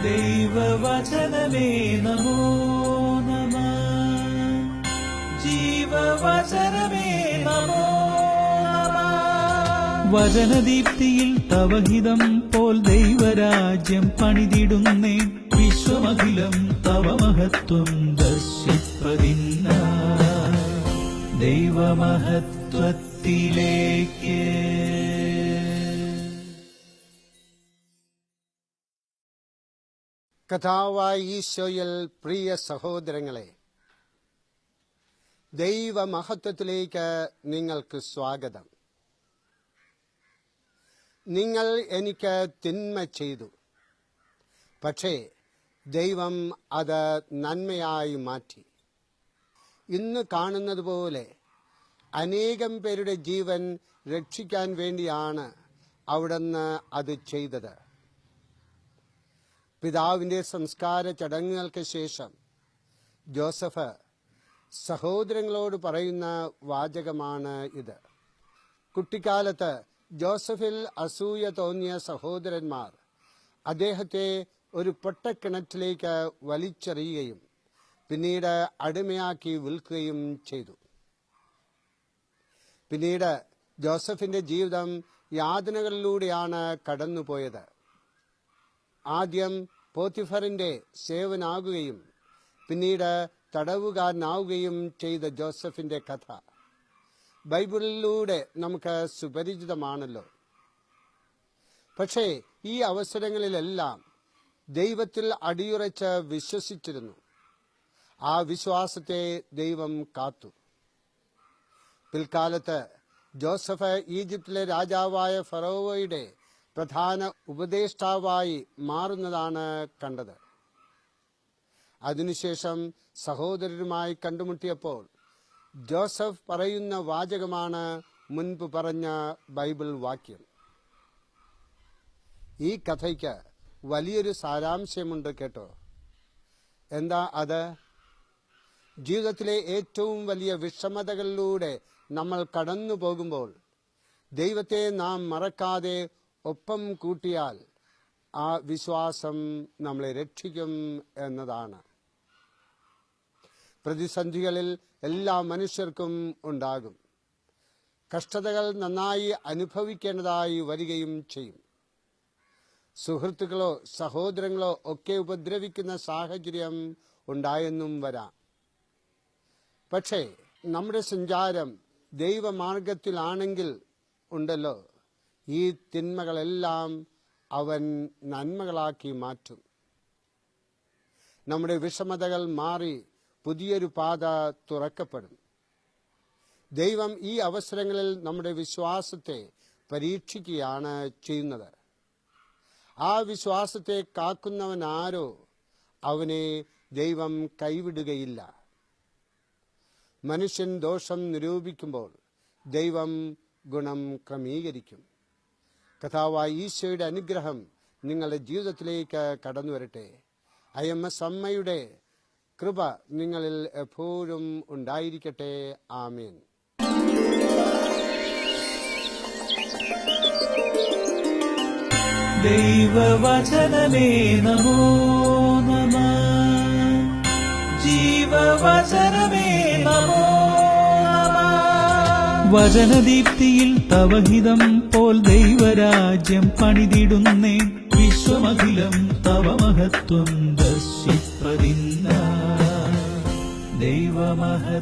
ദൈവവചനമേ നമോ നമഃ. ജീവവചനമേ നമോ നമഃ. വചനദീപ്തിയിൽ തവഹിതം പോൽ ദൈവരാജ്യം പണിതിടുന്നേ. വിശ്വമഖിലം തവ മഹത്വം ദർശിപ്പതിന്ന ദൈവമഹത്വത്തിലേക്ക്. കഥാവായ ഈശോയിൽ പ്രിയ സഹോദരങ്ങളെ, ദൈവമഹത്വത്തിലേക്ക് നിങ്ങൾക്ക് സ്വാഗതം. നിങ്ങൾ എനിക്ക് തിന്മ ചെയ്തു, പക്ഷേ ദൈവം അത് നന്മയായി മാറ്റി. ഇന്ന് കാണുന്നത് പോലെ അനേകം പേരുടെ ജീവൻ രക്ഷിക്കാൻ വേണ്ടിയാണ് അവിടുന്ന് അത് ചെയ്തത്. പിതാവിൻ്റെ സംസ്കാര ചടങ്ങുകൾക്ക് ശേഷം ജോസഫ് സഹോദരങ്ങളോട് പറയുന്ന വാചകമാണ് ഇത്. കുട്ടിക്കാലത്ത് ജോസഫിൽ അസൂയ തോന്നിയ സഹോദരന്മാർ അദ്ദേഹത്തെ ഒരു പൊട്ടക്കിണറ്റിലേക്ക് വലിച്ചെറിയുകയും പിന്നീട് അടിമയാക്കി വിൽക്കുകയും ചെയ്തു. പിന്നീട് ജോസഫിന്റെ ജീവിതം യാതനകളിലൂടെയാണ് കടന്നുപോയത്. ആദ്യം പോത്തിഫറിന്റെ സേവനാകുകയും പിന്നീട് തടവുകാരനാവുകയും ചെയ്ത ജോസഫിന്റെ കഥ ബൈബിളിലൂടെ നമുക്ക് സുപരിചിതമാണല്ലോ. പക്ഷേ ഈ അവസരങ്ങളിലെല്ലാം ദൈവത്തിൽ അടിയുറച്ച് വിശ്വസിച്ചിരുന്നു. ആ വിശ്വാസത്തെ ദൈവം കാത്തു. പിൽക്കാലത്ത് ജോസഫ് ഈജിപ്തിലെ രാജാവായ ഫറോവയുടെ പ്രധാന ഉപദേഷ്ടാവായി മാറുന്നതാണ് കണ്ടത്. അതിനുശേഷം സഹോദരരുമായി കണ്ടുമുട്ടിയപ്പോൾ ജോസഫ് പറയുന്ന വാചകമാണ് മുൻപ് പറഞ്ഞ ബൈബിൾ വാക്യം. ഈ കഥയ്ക്ക് വലിയൊരു സാരാംശമുണ്ട് കേട്ടോ. എന്താ അത്? ജീവിതത്തിലെ ഏറ്റവും വലിയ വിഷമതകളിലൂടെ നമ്മൾ കടന്നു പോകുമ്പോൾ ദൈവത്തെ നാം മറക്കാതെ ഒപ്പം കൂട്ടിയാൽ ആ വിശ്വാസം നമ്മളെ രക്ഷിക്കും എന്നതാണ്. പ്രതിസന്ധികളിൽ എല്ലാ മനുഷ്യർക്കും ഉണ്ടാകും. കഷ്ടതകൾ നന്നായി അനുഭവിക്കേണ്ടതായി വരികയും ചെയ്യും. സുഹൃത്തുക്കളോ സഹോദരങ്ങളോ ഒക്കെ ഉപദ്രവിക്കുന്ന സാഹചര്യം ഉണ്ടായെന്നും വരാം. പക്ഷേ നമ്മുടെ സഞ്ചാരം ദൈവമാർഗത്തിലാണെങ്കിൽ ഉണ്ടല്ലോ, ഈ തിന്മകളെല്ലാം അവൻ നന്മകളാക്കി മാറ്റും. നമ്മുടെ വിഷമതകൾ മാറി പുതിയൊരു പാത തുറക്കപ്പെടും. ദൈവം ഈ അവസരങ്ങളിൽ നമ്മുടെ വിശ്വാസത്തെ പരീക്ഷിക്കുകയാണ് ചെയ്യുന്നത്. ആ വിശ്വാസത്തെ കാക്കുന്നവനാരോ അവനെ ദൈവം കൈവിടുകയില്ല. മനുഷ്യൻ ദോഷം നിരൂപിക്കുമ്പോൾ ദൈവം ഗുണം ക്രമീകരിക്കും. കഥാവായ ഈശോയുടെ അനുഗ്രഹം നിങ്ങളുടെ ജീവിതത്തിലേക്ക് കടന്നു വരട്ടെ. IMS അമ്മയുടെ കൃപ നിങ്ങളിൽ എപ്പോഴും ഉണ്ടായിരിക്കട്ടെ. ആമേൻ. ദൈവവചനമേ നമോ നമഃ. ജീവവചനമേ നമോ നമഃ. വചനദീപ്തിയിൽ തവഹിതം പോൽ ദൈവരാജ്യം പണിതിടുന്നേ. വിശ്വമഖിലം തവ മഹത്വം ദർശിപ്പതിന്ന ദൈവമഹത്വത്തിലേക്ക്.